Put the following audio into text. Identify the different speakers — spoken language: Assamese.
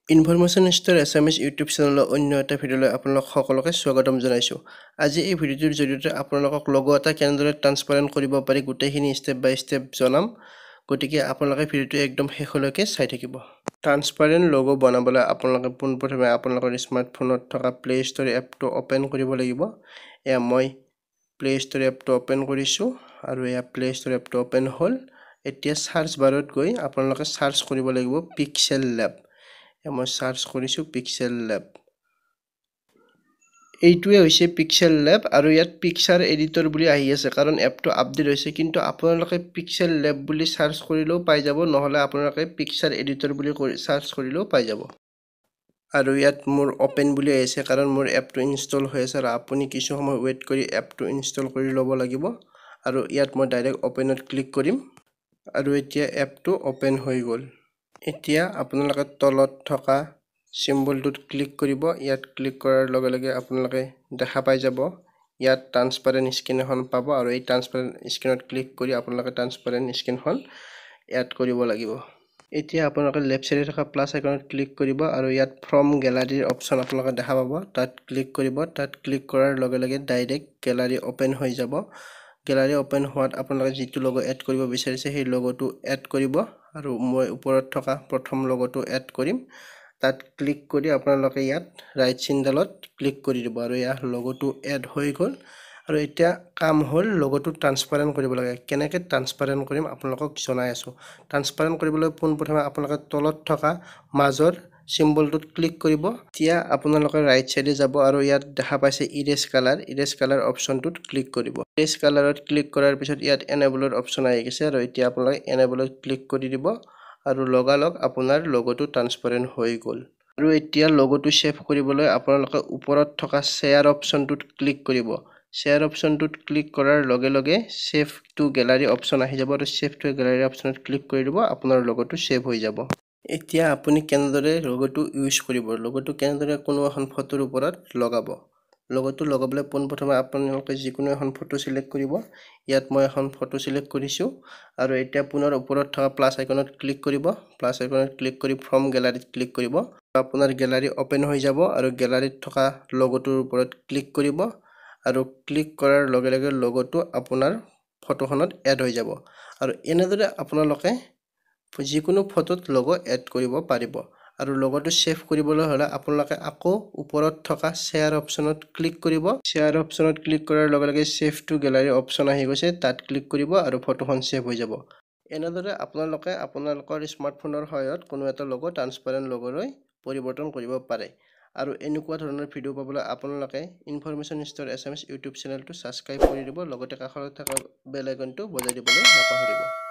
Speaker 1: ইনফৰমেশ্যন ষ্টৰ এছএমএছ ইউটিউব চেনেলৰ অন্য এটা ভিডিঅ'লৈ আপোনালোক সকলোকে স্বাগতম জনাইছোঁ। আজি এই ভিডিঅ'টোৰ জৰিয়তে আপোনালোকক লগো এটা কেনেদৰে ট্ৰান্সপাৰেণ্ট কৰিব পাৰি গোটেইখিনি ষ্টেপ বাই ষ্টেপ জনাম। গতিকে আপোনালোকে ভিডিঅ'টো একদম শেষলৈকে চাই থাকিব। ট্ৰান্সপাৰেণ্ট লগো বনাবলৈ আপোনালোকে পোনপ্ৰথমে আপোনালোকৰ স্মাৰ্টফোনত থকা প্লে ষ্ট'ৰ এপটো অ'পেন কৰিব লাগিব। এয়া মই প্লে ষ্ট'ৰ এপটো অ'পেন কৰিছোঁ আৰু এয়া প্লে ষ্ট'ৰ এপটো অ'পেন হ'ল। এতিয়া চাৰ্চ বাৰত গৈ আপোনালোকে চাৰ্চ কৰিব লাগিব পিক্সেল লেব। মই সাৰ্চ কৰিছো পিক্সেল লেব। এইটোৱে হৈছে পিক্সেল লেব আৰু ইয়াত পিকচাৰ এডিটৰ বুলি আহি আছে কাৰণ এপটো আপডেট হৈছে, কিন্তু আপোনালোকে পিক্সেল লেব বুলি সাৰ্চ কৰিলেও পাই যাব, নহলে আপোনালোকে পিক্সাৰ এডিটৰ বুলি সাৰ্চ কৰিলেও পাই যাব। আৰু ইয়াত মোৰ ওপেন বুলি আহিছে কাৰণ মোৰ এপটো ইনষ্টল হৈ আছে আৰু আপুনি কিছু সময় ওয়েট কৰি এপটো ইনষ্টল কৰি ল'ব লাগিব। আৰু ইয়াত মই ডাইৰেক্ট ওপেনত ক্লিক কৰিম আৰু এতিয়া এপটো ওপেন হৈ গ'ল। এতিয়া আপোনালোকে তলত থকা সিম্বলটোত ক্লিক কৰিব। ইয়াত ক্লিক কৰাৰ লগে লগে আপোনালোকে দেখা পাই যাব ইয়াত ট্ৰান্সপাৰেণ্ট স্ক্ৰীন এখন পাব আৰু এই ট্ৰান্সপাৰেণ্ট স্ক্ৰীনত ক্লিক কৰি আপোনালোকে ট্ৰান্সপাৰেণ্ট স্ক্ৰীনখন এড কৰিব লাগিব। এতিয়া আপোনালোকে লেফট সাইডে থকা প্লাস আইকনত ক্লিক কৰিব আৰু ইয়াত ফ্ৰম গ্যালাৰীৰ অপচন আপোনালোকে দেখা পাব। তাত ক্লিক কৰিব। তাত ক্লিক কৰাৰ লগে লগে ডাইৰেক্ট গ্যালাৰী ওপেন হৈ যাব। গ্যালাৰী ওপেন হোৱাত আপোনালোকে যিটো লগো এড কৰিব বিচাৰিছে সেই লগোটো এড কৰিব আৰু মই ওপৰত থকা প্ৰথম লগোটো এড কৰিম। তাত ক্লিক কৰি আপোনালোকে ইয়াত ৰাইট চিনডালত ক্লিক কৰি দিব আৰু ইয়াৰ লগোটো এড হৈ গ'ল। আৰু এতিয়া কাম হ'ল লগোটো ট্ৰান্সপাৰেণ্ট কৰিব লাগে। কেনেকৈ ট্ৰান্সপাৰেণ্ট কৰিম আপোনালোকক জনাই আছোঁ। ট্ৰান্সপাৰেণ্ট কৰিবলৈ পোনপ্ৰথমে আপোনালোকে তলত থকা মাজৰ সিম্বলটোত ক্লিক কৰিব। এতিয়া আপোনালোকে ৰাইট সাইডে যাব আৰু ইয়াত দেখা পাইছে ইৰেজ কালাৰ অপচনটোত ক্লিক কৰিব। ইৰেজ কালাৰত ক্লিক কৰাৰ পিছত ইয়াত এনেবলৰ অপচন আহি গৈছে আৰু এতিয়া আপোনালোকে এনেবলত ক্লিক কৰি দিব আৰু লগালগ আপোনাৰ লগোটো ট্ৰান্সপাৰেণ্ট হৈ গ'ল। আৰু এতিয়া লগোটো সেভ কৰিবলৈ আপোনালোকে ওপৰত থকা শ্বেয়াৰ অপচনটোত ক্লিক কৰিব। শ্বেয়াৰ অপচনটোত ক্লিক কৰাৰ লগে লগে সেভ টু গ্যালাৰী অপচন আহি যাব আৰু সেভ টু গ্যালাৰী অপচনত ক্লিক কৰি দিব। আপোনাৰ লগোটো সেভ হৈ যাব। এতিয়া আপুনি কেনেদৰে লগোটো ইউজ কৰিব, লগোটো কেনেদৰে কোনো এখন ফটোৰ ওপৰত লগাব। লগোটো লগাবলৈ পোনপ্ৰথমে আপোনালোকে যিকোনো এখন ফটো সিলেক্ট কৰিব। ইয়াত মই এখন ফটো সিলেক্ট কৰিছোঁ আৰু এতিয়া পুনৰ ওপৰত থকা প্লাস আইকনত ক্লিক কৰিব। প্লাস আইকনত ক্লিক কৰি ফ্ৰম গ্যালাৰীত ক্লিক কৰিব। আপোনাৰ গ্যালাৰী ওপেন হৈ যাব আৰু গ্যালাৰীত থকা লগোটোৰ ওপৰত ক্লিক কৰিব আৰু ক্লিক কৰাৰ লগে লগে লগোটো আপোনাৰ ফটোখনত এড হৈ যাব। আৰু এনেদৰে আপোনালোকে যিকোনো ফটোত লগো এড কৰিব পাৰিব। আৰু লগোটো সেভ কৰিবলৈ হলে আপোনালোকে আকৌ ওপৰত থকা শ্বেয়াৰ অপচনত ক্লিক কৰিব। শ্বেয়াৰ অপচনত ক্লিক কৰাৰ লগে লগে সেভ টু গ্যালাৰী অপচন আহি গৈছে, তাত ক্লিক কৰিব আৰু ফটোখন সেভ হৈ যাব। এনেদৰে আপোনালোকে আপোনালোকৰ স্মাৰ্টফোনৰ সহায়ত কোনো এটা লগো ট্ৰান্সপাৰেণ্ট লগোলৈ পৰিৱৰ্তন কৰিব পাৰে। আৰু এনেকুৱা ধৰণৰ ভিডিঅ' পাবলৈ আপোনালোকে ইনফৰমেশ্যন ষ্টৰ এছএমএছ ইউটিউব চেনেলটো ছাবস্ক্ৰাইব কৰি দিব। লগতে কাষত থকা বেল আইকনটো বজাই দিবলৈ নাপাহৰিব।